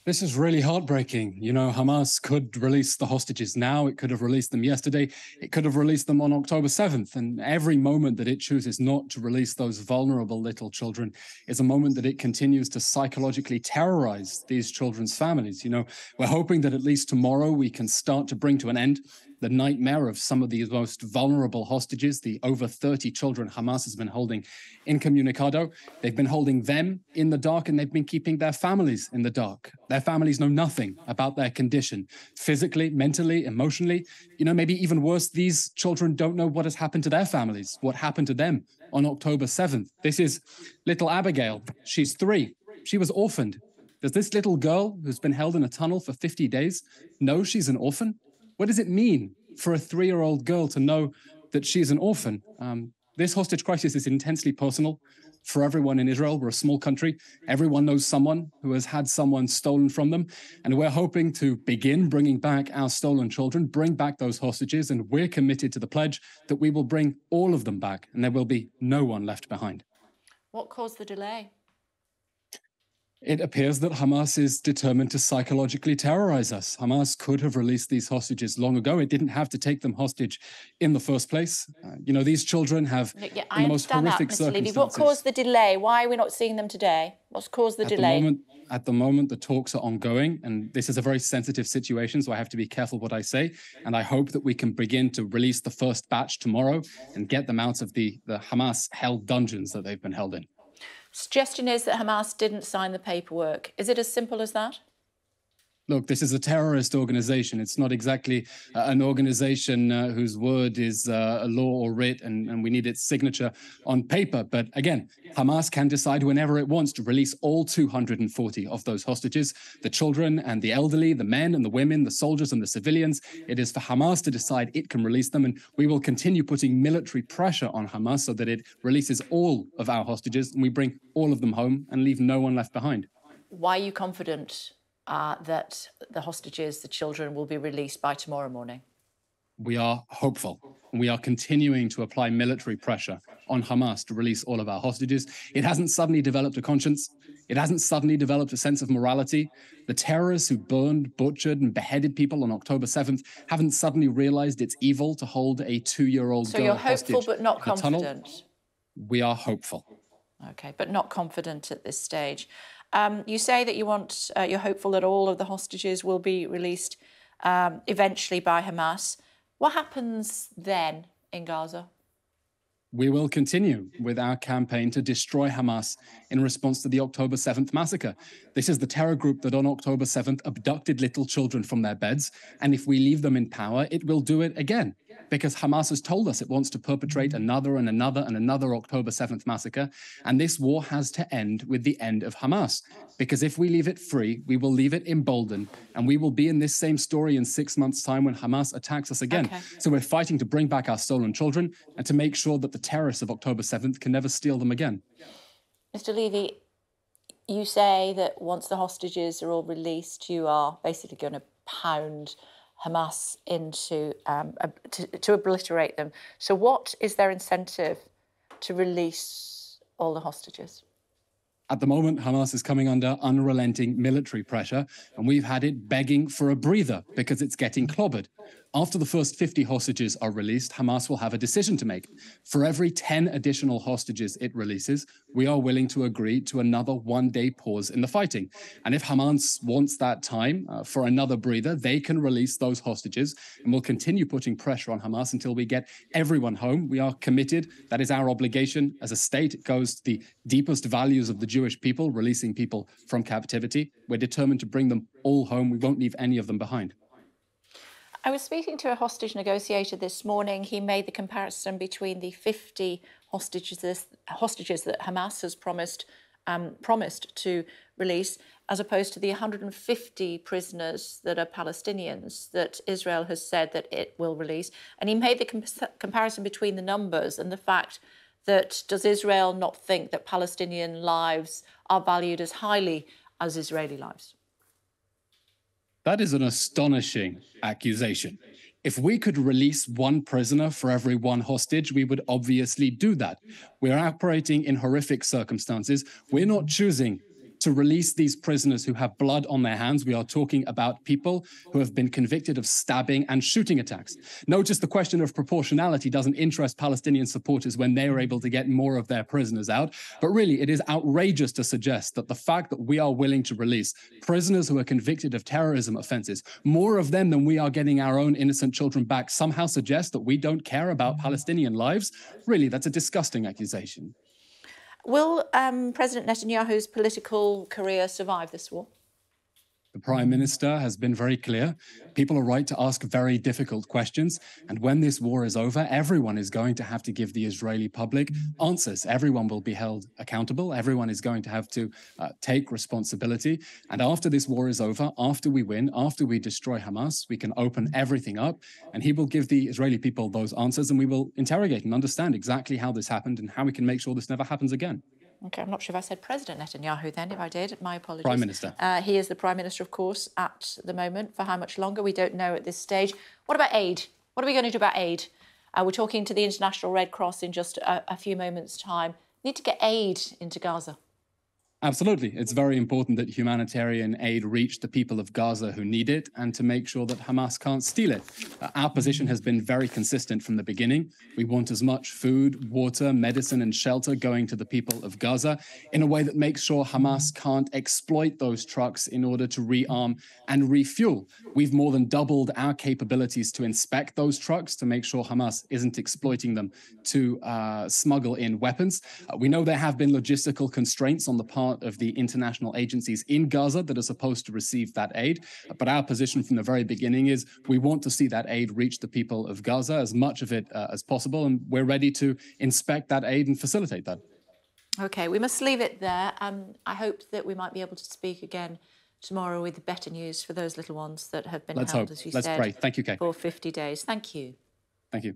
This is really heartbreaking. You know, Hamas could release the hostages now. It could have released them yesterday. It could have released them on October 7th. And every moment that it chooses not to release those vulnerable little children is a moment that it continues to psychologically terrorize these children's families. You know, we're hoping that at least tomorrow we can start to bring to an end the nightmare of some of these most vulnerable hostages, the over 30 children Hamas has been holding incommunicado. They've been holding them in the dark, and they've been keeping their families in the dark. Their families know nothing about their condition, physically, mentally, emotionally. You know, maybe even worse, these children don't know what has happened to their families, what happened to them on October 7th. This is little Abigail. She's 3. She was orphaned. Does this little girl who's been held in a tunnel for 50 days know she's an orphan? What does it mean for a 3-year-old girl to know that she's an orphan? This hostage crisis is intensely personal for everyone in Israel. We're a small country. Everyone knows someone who has had someone stolen from them. And we're hoping to begin bringing back our stolen children, bring back those hostages. And we're committed to the pledge that we will bring all of them back, and there will be no one left behind. What caused the delay? It appears that Hamas is determined to psychologically terrorize us. Hamas could have released these hostages long ago. It didn't have to take them hostage in the first place. You know, these children have I the most understand horrific that, Mr. circumstances. Levy. What caused the delay? Why are we not seeing them today? What's caused the delay? At the moment, the talks are ongoing, and this is a very sensitive situation, so I have to be careful what I say. And I hope that we can begin to release the first batch tomorrow and get them out of the Hamas-held dungeons that they've been held in. Suggestion is that Hamas didn't sign the paperwork. Is it as simple as that? Look, this is a terrorist organization. It's not exactly an organization whose word is a law or writ, and we need its signature on paper. But again, Hamas can decide whenever it wants to release all 240 of those hostages, the children and the elderly, the men and the women, the soldiers and the civilians. It is for Hamas to decide it can release them, and we will continue putting military pressure on Hamas so that it releases all of our hostages and we bring all of them home and leave no one left behind. Why are you confident that the hostages, the children, will be released by tomorrow morning? We are hopeful. We are continuing to apply military pressure on Hamas to release all of our hostages. It hasn't suddenly developed a conscience. It hasn't suddenly developed a sense of morality. The terrorists who burned, butchered, and beheaded people on October 7th haven't suddenly realized it's evil to hold a 2-year-old girl hostage. So you're hopeful but not confident? We are hopeful. Okay, but not confident at this stage. You say that you're hopeful that all of the hostages will be released eventually by Hamas. What happens then in Gaza? We will continue with our campaign to destroy Hamas in response to the October 7th massacre. This is the terror group that on October 7th abducted little children from their beds. And if we leave them in power, it will do it again. Because Hamas has told us it wants to perpetrate another and another and another October 7th massacre. And this war has to end with the end of Hamas. Because if we leave it free, we will leave it emboldened. And we will be in this same story in 6 months' time when Hamas attacks us again. Okay. So we're fighting to bring back our stolen children and to make sure that the terrorists of October 7th can never steal them again. Mr. Levy, you say that once the hostages are all released, you are basically going to pound Hamas into to obliterate them. So what is their incentive to release all the hostages? At the moment, Hamas is coming under unrelenting military pressure, and we've had it begging for a breather because it's getting clobbered. After the first 50 hostages are released, Hamas will have a decision to make. For every 10 additional hostages it releases, we are willing to agree to another one-day pause in the fighting. And if Hamas wants that time for another breather, they can release those hostages, and we'll continue putting pressure on Hamas until we get everyone home. We are committed. That is our obligation as a state. It goes to the deepest values of the Jewish people, releasing people from captivity. We're determined to bring them all home. We won't leave any of them behind. I was speaking to a hostage negotiator this morning. He made the comparison between the 50 hostages that Hamas has promised to release, as opposed to the 150 prisoners that are Palestinians that Israel has said that it will release. And he made the comparison between the numbers and the fact that does Israel not think that Palestinian lives are valued as highly as Israeli lives? That is an astonishing accusation. If we could release one prisoner for every one hostage, we would obviously do that. We're operating in horrific circumstances. We're not choosing to release these prisoners who have blood on their hands. We are talking about people who have been convicted of stabbing and shooting attacks. Notice the question of proportionality doesn't interest Palestinian supporters when they are able to get more of their prisoners out. But really, it is outrageous to suggest that the fact that we are willing to release prisoners who are convicted of terrorism offenses, more of them than we are getting our own innocent children back, somehow suggests that we don't care about Palestinian lives. Really, that's a disgusting accusation. Will President Netanyahu's political career survive this war? The Prime Minister has been very clear. People are right to ask very difficult questions. And when this war is over, everyone is going to have to give the Israeli public answers. Everyone will be held accountable. Everyone is going to have to take responsibility. And after this war is over, after we win, after we destroy Hamas, we can open everything up. And he will give the Israeli people those answers. And we will interrogate and understand exactly how this happened and how we can make sure this never happens again. OK, I'm not sure if I said President Netanyahu then. If I did, my apologies. Prime Minister. He is the Prime Minister, of course, at the moment. For how much longer, we don't know at this stage. What about aid? What are we going to do about aid? We're talking to the International Red Cross in just a few moments' time. We need to get aid into Gaza. Absolutely. It's very important that humanitarian aid reach the people of Gaza who need it and to make sure that Hamas can't steal it. Our position has been very consistent from the beginning. We want as much food, water, medicine and shelter going to the people of Gaza in a way that makes sure Hamas can't exploit those trucks in order to rearm and refuel. We've more than doubled our capabilities to inspect those trucks to make sure Hamas isn't exploiting them to smuggle in weapons. We know there have been logistical constraints on the part of the international agencies in Gaza that are supposed to receive that aid. But our position from the very beginning is we want to see that aid reach the people of Gaza, as much of it as possible. And we're ready to inspect that aid and facilitate that. OK, we must leave it there. I hope that we might be able to speak again tomorrow with better news for those little ones that have been held, as you said, Let's pray. Thank you, Kate. For 50 days. Thank you. Thank you.